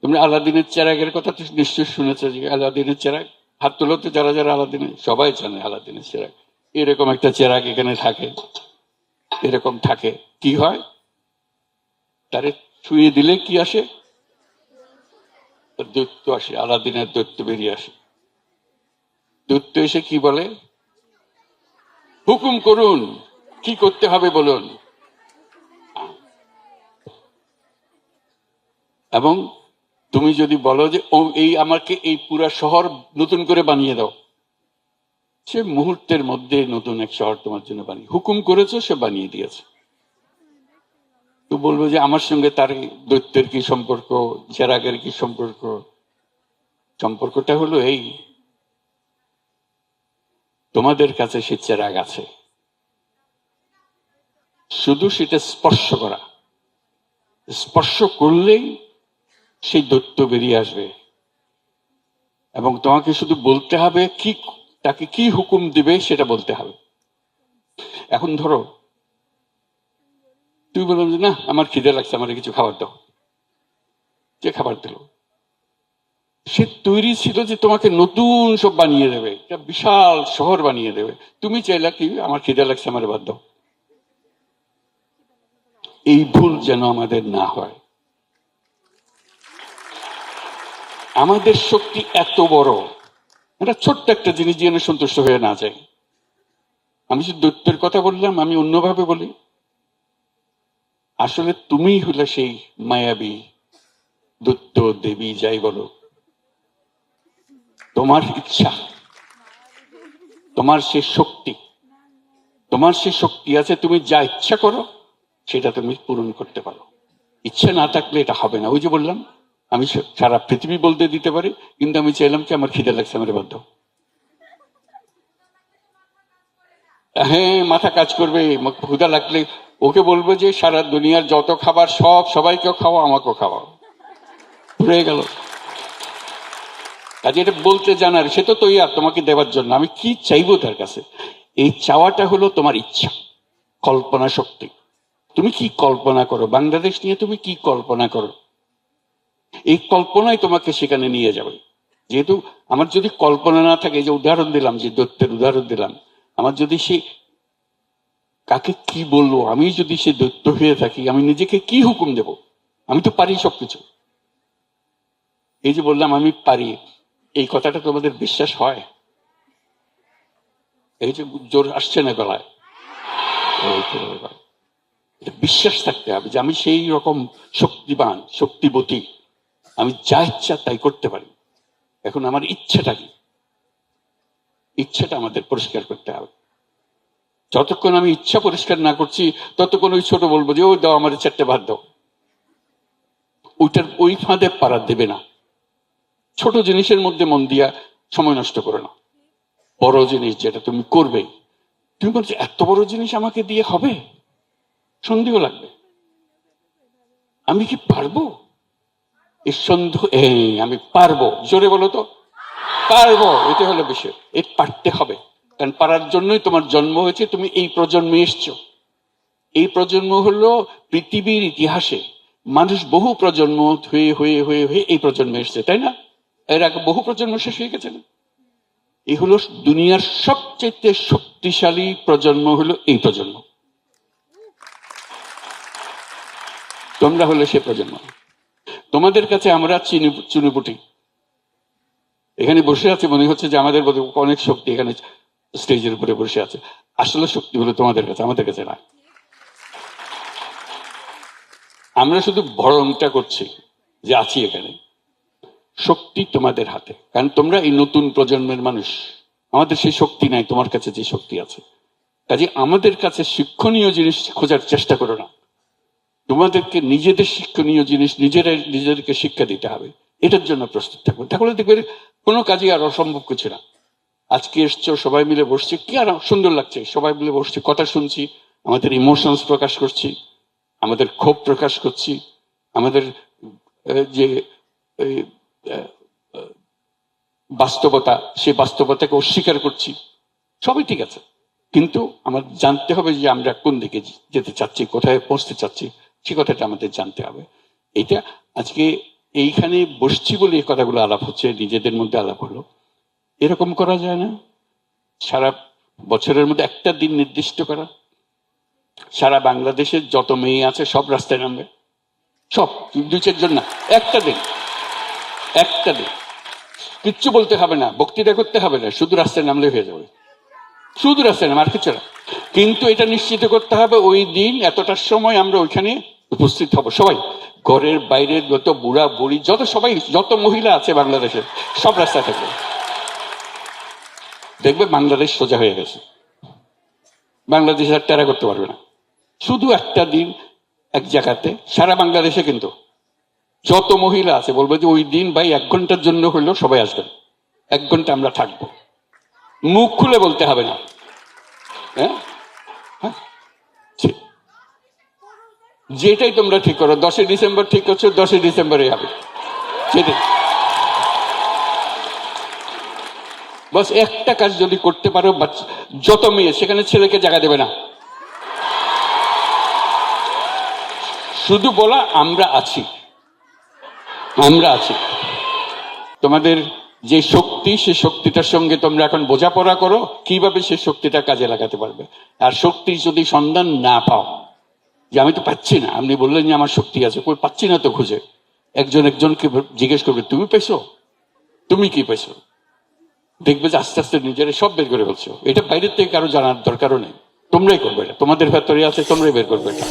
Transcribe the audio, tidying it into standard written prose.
তোমরা আলাদিনের চেরাগের কথা তো নিশ্চয়ই শুনেছো, যে আলাদিনের চেরাগ, হাত তোলো তো যারা যারা আলাদিনের, সবাই জানে আলাদিনের চেরাগ। এরকম একটা চেরাগ এখানে থাকে, এরকম থাকে। কি হয়, তারে ছুঁয়ে দিলে কি আসে? দৈত্য আসে, আলাদিনের দৈত্য বেরিয়ে আসে। দৈত্য এসে কি বলে? হুকুম করুন, কি করতে হবে বলুন। এবং তুমি যদি বলো যে ও এই আমাকে এই পুরা শহর নতুন করে বানিয়ে দাও, সে মুহূর্তের মধ্যে নতুন এক শহর তোমার জন্য বানিয়ে, হুকুম করেছো, সে বানিয়ে দিয়েছে। তো বলবো যে আমার সঙ্গে তার দৈত্যের কি সম্পর্ক, চেরাগের কি সম্পর্ক? সম্পর্কটা হলো এই, তোমাদের কাছে সে চেরাগ আছে, শুধু সেটা স্পর্শ করা, স্পর্শ করলেই সেই দৈত্য বেরিয়ে আসবে। এবং তোমাকে শুধু বলতে হবে কি, তাকে কি হুকুম দিবে সেটা বলতে হবে। এখন ধরো তুই বললাম যে না আমার খিদে লাগছে, আমার কিছু খাবার দাও, যে খাবার দিল, সে তৈরি ছিল যে তোমাকে নতুন সব বানিয়ে দেবে, একটা বিশাল শহর বানিয়ে দেবে। তুমি চাইলা কি, আমার খিদে লাগছে, আমার বাদ দাও। এই ভুল যেন আমাদের না হয়। আমাদের শক্তি এত বড়, এটা ছোট্ট একটা জিনিস যেন সন্তুষ্ট হয়ে না যায়। আমি যে দৈত্যের কথা বললাম, আমি অন্যভাবে বলি, আসলে তুমি হলে সেই মায়াবী দৈত্য, দেবী, যাই বলো। তোমার ইচ্ছা, তোমার সে শক্তি, তোমার সে শক্তি আছে, তুমি যা ইচ্ছা করো সেটা তুমি পূরণ করতে পারো। ইচ্ছা না থাকলে এটা হবে না। ওই যে বললাম, আমি সারা পৃথিবী বলতে দিতে পারি, কিন্তু আমি চাইলাম কি আমার খিদে লাগছে, আমার বাধ্য। হ্যাঁ, মাথা কাজ করবে, ক্ষুধা লাগলে ওকে বলবো যে সারা দুনিয়ার যত খাবার সব সবাইকেও খাওয়া, আমাকেও খাওয়া, হয়ে গেল। কাজে এটা বলতে জানার, সে তো তৈরি তোমাকে দেওয়ার জন্য। আমি কি চাইবো তার কাছে? এই চাওয়াটা হলো তোমার ইচ্ছা, কল্পনা শক্তি। তুমি কি কল্পনা করো, বাংলাদেশ নিয়ে তুমি কি কল্পনা করো, এই কল্পনাই তোমাকে সেখানে নিয়ে যাবে। যেহেতু আমার যদি কল্পনা না থাকে, যে উদাহরণ দিলাম, যে দৈত্যের উদাহরণ দিলাম, আমার যদি সে কাকে কি বলবো, আমি যদি সে দৈত্য হয়ে থাকি, আমি নিজেকে কি হুকুম দেব? আমি তো পারি সবকিছু। এই যে বললাম আমি পারি, এই কথাটা তোমাদের বিশ্বাস হয়? এই যে জোর আসছে না গলায়, বিশ্বাস থাকতে হবে যে আমি সেই রকম শক্তিবান, শক্তিবতী, আমি যা ইচ্ছা তাই করতে পারি। এখন আমার ইচ্ছাটা কি? ইচ্ছাটা আমাদের পরিষ্কার করতে হবে। যতক্ষণ আমি ইচ্ছা পরিষ্কার না করছি, ততক্ষণ ওই ছোট বলবো যে ওই দাও আমার 4টে ভাত দাও, ওইটার ওই ফাঁদে পাড়া দেবে না। ছোট জিনিসের মধ্যে মন দিয়া সময় নষ্ট করো না। বড় জিনিস যেটা তুমি করবে, তুমি বলছো এত বড় জিনিস আমাকে দিয়ে হবে, সন্দেহ লাগবে, আমি কি পারবো? এই সন্দেহ, আমি পারবো, জোরে বলো তো, পারবো, এটা হলো বিষয়। এই পারতে হবে, কারণ পারার জন্যই তোমার জন্ম হয়েছে, তুমি এই প্রজন্মে এসছো। এই প্রজন্ম হলো পৃথিবীর ইতিহাসে মানুষ বহু প্রজন্ম হয়ে হয়ে হয়ে হয়ে এই প্রজন্মে এসছে, তাই না? এর আগে বহু প্রজন্ম শেষ হয়ে গেছে না? এই হলো দুনিয়ার সবচেয়ে শক্তিশালী প্রজন্ম, হলো এই প্রজন্ম। তোমরা হলে সে প্রজন্ম। তোমাদের কাছে আমরা চুনুপুটি, এখানে বসে আছে, মনে হচ্ছে যে আমাদের অনেক শক্তি এখানে স্টেজের উপরে বসে আছে। আসলে শক্তি হলো তোমাদের কাছে, আমাদের কাছে না। আমরা শুধু ভরণটা করছি যে আছি এখানে। শক্তি তোমাদের হাতে, কারণ তোমরা এই নতুন প্রজন্মের মানুষ। আমাদের সেই শক্তি নাই, তোমার কাছে যে শক্তি আছে। কাজে আমাদের কাছে শিক্ষণীয় জিনিস খোঁজার চেষ্টা করো না, তোমাদেরকে নিজেদের শিক্ষণীয় জিনিস নিজেদেরকে শিক্ষা দিতে হবে। এটার জন্য প্রস্তুত থাকবে, তাহলে দেখবে কোনো কাজই আর অসম্ভব কিছু না। আজকে এসছো, সবাই মিলে বসছি, কি আর সুন্দর লাগছে, সবাই মিলে বসছি, কথা শুনছি, আমাদের ইমোশনস প্রকাশ করছি, আমাদের ক্ষোভ প্রকাশ করছি, আমাদের যে বাস্তবতা, সেই বাস্তবতাকে অস্বীকার করছি, সবই ঠিক আছে। কিন্তু আমাদের জানতে হবে যে আমরা কোন দিকে যেতে চাচ্ছি, কোথায় পৌঁছতে চাচ্ছি, সে কথাটা আমাদের জানতে হবে। এটা আজকে এইখানে বসছি বলে এই কথাগুলো আলাপ হচ্ছে, নিজেদের মধ্যে আলাপ হলো। এরকম করা যায় না? সারা বছরের মধ্যে একটা দিন নির্দিষ্ট করা, সারা বাংলাদেশের যত মেয়ে আছে সব রাস্তায় নামবে, সব, 2-4 জন না, একটা দিন, একটা দিন, কিচ্ছু বলতে হবে না, বক্তৃতা করতে হবে না, শুধু রাস্তায় নামলে হয়ে যাবে, শুধু রাস্তায় নাম, আর কিছু না। কিন্তু এটা নিশ্চিত করতে হবে ওই দিন এতটার সময় আমরা ওইখানে উপস্থিত হব, সবাই, ঘরের বাইরের যত বুড়া বুড়ি যত সবাই, যত মহিলা আছে বাংলাদেশের সব রাস্তায় থাকবে। দেখবে বাংলাদেশ সোজা হয়ে গেছে, বাংলাদেশ আর টেরা করতে পারবে না। শুধু একটা দিন এক জায়গাতে সারা বাংলাদেশে, কিন্তু যত মহিলা আছে বলবো যে ওই দিন ভাই 1 ঘন্টার জন্য হইলেও সবাই আসবেন, 1 ঘন্টা আমরা থাকবো, মুখ খুলে বলতে হবে না। হ্যাঁ, যেটাই তোমরা ঠিক করো, 10 ডিসেম্বর ঠিক করছো, 10 ডিসেম্বরে হবে সেটাই। বাস একটা কাজ যদি করতে পারো, যত মেয়ে সেখানে ছেলেকে জায়গা দেবে না, শুধু বলা আমরা আছি, আমরা আছি। তোমাদের যে শক্তি, সে শক্তিটার সঙ্গে তোমরা এখন বোঝাপড়া করো কিভাবে সে শক্তিটা কাজে লাগাতে পারবে। আর শক্তি যদি সন্ধান না পাও, যে আমি তো পাচ্ছি না, আপনি বললেন যে আমার শক্তি আছে, কই পাচ্ছি না তো, খুঁজে একজন একজনকে জিজ্ঞেস করবে তুমি পেয়েছো, তুমি কি পেয়েছো, দেখবে যে আস্তে আস্তে নিজেরা সব বের করে ফেলছো। এটা বাইরের থেকে কারো জানার দরকারও নেই, তোমরাই করবে, এটা তোমাদের ভেতরে আছে, তোমরাই বের করবে এটা।